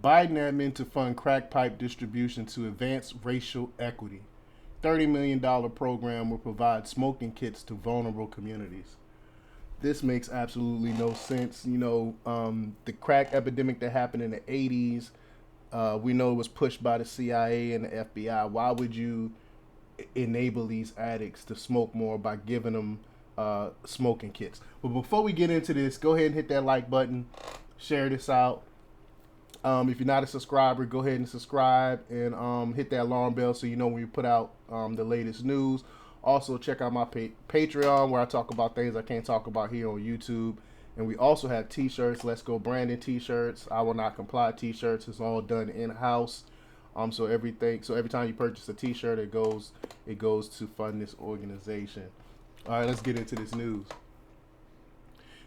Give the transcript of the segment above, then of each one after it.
Biden admin to fund crack pipe distribution to advance racial equity. $30 million program will provide smoking kits to vulnerable communities. This makes absolutely no sense. The crack epidemic that happened in the 80s, we know it was pushed by the CIA and the FBI. Why would you enable these addicts to smoke more by giving them smoking kits? But before we get into this, go ahead and hit that like button, share this out. If you're not a subscriber, go ahead and subscribe and hit that alarm bell so you know when we put out the latest news. Also, check out my Patreon where I talk about things I can't talk about here on YouTube. And we also have t-shirts, Let's Go Brandon t-shirts, I Will Not Comply t-shirts. It's all done in-house. So every time you purchase a t-shirt, it goes to fund this organization. All right, let's get into this news.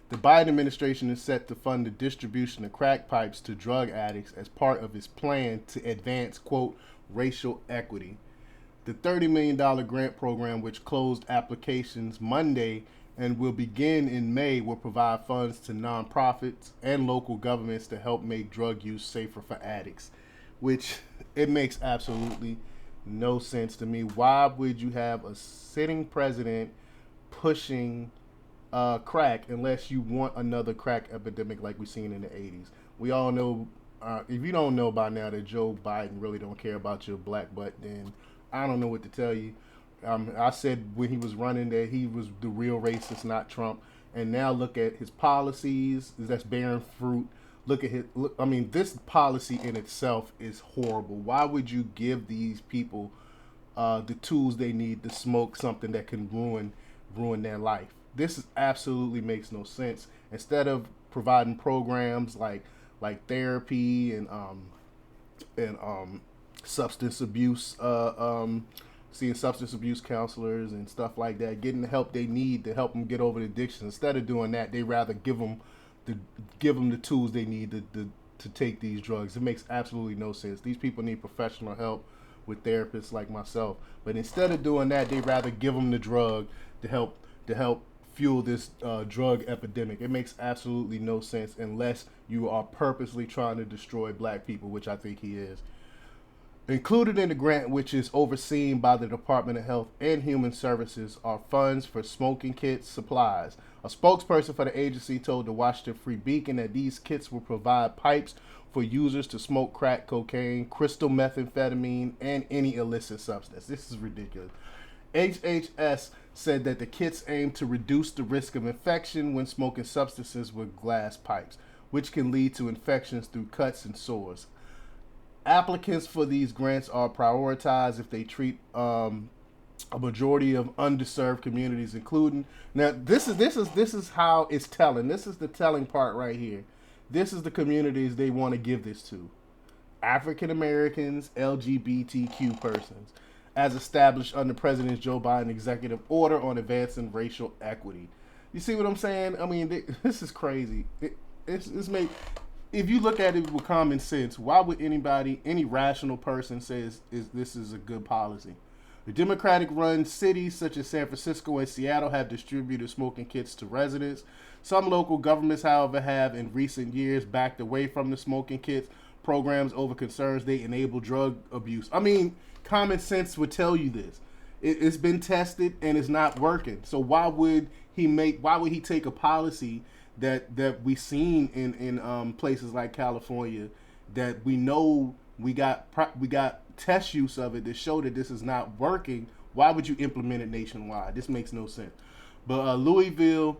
The Biden administration is set to fund the distribution of crack pipes to drug addicts as part of its plan to advance, quote, racial equity. The $30 million grant program, which closed applications Monday and will begin in May, will provide funds to nonprofits and local governments to help make drug use safer for addicts, which it makes absolutely no sense to me. Why would you have a sitting president pushing crack unless you want another crack epidemic like we seen in the 80s? We all know, if you don't know by now that Joe Biden really don't care about your black butt, then I don't know what to tell you. I said when he was running that he was the real racist, not Trump. And now look at his policies that's bearing fruit. This policy in itself is horrible. Why would you give these people the tools they need to smoke something that can ruin their life? This absolutely makes no sense. Instead of providing programs like therapy and substance abuse, seeing substance abuse counselors and stuff like that, getting the help they need to help them get over the addiction. Instead of doing that, they rather give them the tools they need to take these drugs. It makes absolutely no sense. These people need professional help with therapists like myself. But instead of doing that, they rather give them the drug to help fuel this drug epidemic. It makes absolutely no sense unless you are purposely trying to destroy black people, which I think he is. Included in the grant, which is overseen by the Department of Health and Human Services, are funds for smoking kits supplies. A spokesperson for the agency told the Washington Free Beacon that these kits will provide pipes for users to smoke crack cocaine, crystal methamphetamine, and any illicit substance. This is ridiculous. HHS said that the kits aim to reduce the risk of infection when smoking substances with glass pipes, which can lead to infections through cuts and sores. Applicants for these grants are prioritized if they treat a majority of underserved communities, including now. This is how it's telling. This is the telling part right here. This is the communities they want to give this to: African Americans, LGBTQ persons, as established under President Joe Biden executive order on advancing racial equity. You see what I'm saying? I mean, this is crazy. If you look at it with common sense, why would any rational person say this is a good policy? The Democratic-run cities such as San Francisco and Seattle have distributed smoking kits to residents. Some local governments, however, have in recent years backed away from the smoking kits programs over concerns they enable drug abuse. I mean, common sense would tell you this. It's been tested and it's not working. So why would he take a policy that we seen in places like California that we know we got test use of it that show that this is not working? Why would you implement it nationwide? This makes no sense. But Louisville,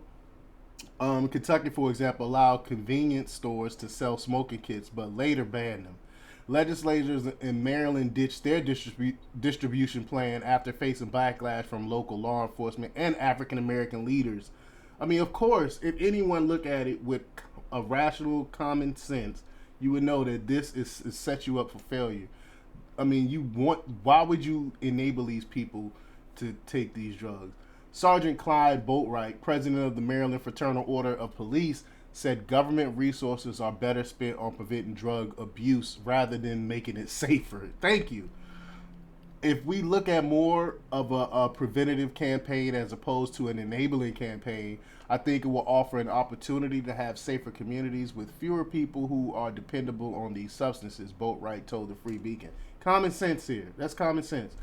Kentucky, for example, allowed convenience stores to sell smoking kits, but later banned them. Legislators in Maryland ditched their distribution plan after facing backlash from local law enforcement and African American leaders. I mean, of course, if anyone look at it with a rational common sense, you would know that this is set you up for failure. I mean, why would you enable these people to take these drugs? Sergeant Clyde Boatwright, president of the Maryland Fraternal Order of Police, said government resources are better spent on preventing drug abuse rather than making it safer. Thank you. if we look at more of a preventative campaign as opposed to an enabling campaign, I think it will offer an opportunity to have safer communities with fewer people who are dependable on these substances, Boatwright told the Free Beacon. Common sense here. That's common sense.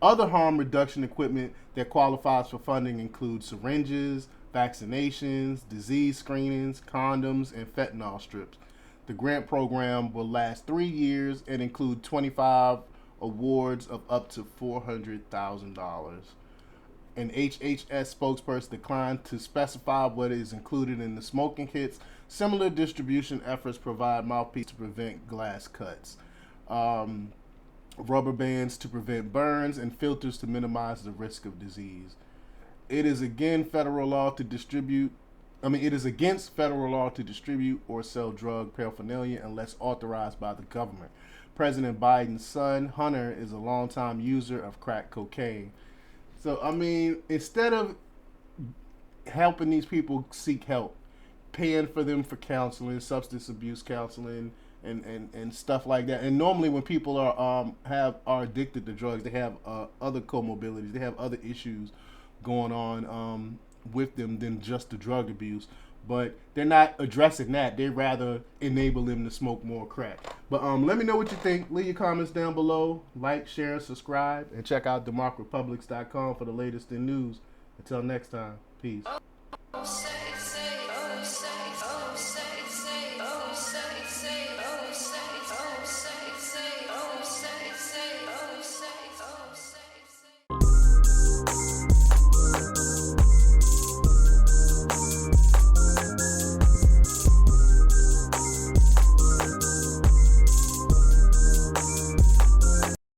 Other harm reduction equipment that qualifies for funding includes syringes, vaccinations, disease screenings, condoms, and fentanyl strips. The grant program will last 3 years and include 25 awards of up to $400,000. An HHS spokesperson declined to specify what is included in the smoking kits. Similar distribution efforts provide mouthpieces to prevent glass cuts, rubber bands to prevent burns, and filters to minimize the risk of disease. It is again federal law to distribute. It is against federal law to distribute or sell drug paraphernalia unless authorized by the government. President Biden's son, Hunter, is a longtime user of crack cocaine. So, instead of helping these people seek help, paying for them for counseling, substance abuse counseling, and stuff like that. And normally, when people are addicted to drugs, they have other comorbidities, they have other issues going on with them than just the drug abuse. But they're not addressing that. They rather enable them to smoke more crack. But let me know what you think. Leave your comments down below. Like, share, subscribe, and check out democrepublics.com for the latest in news. Until next time, peace.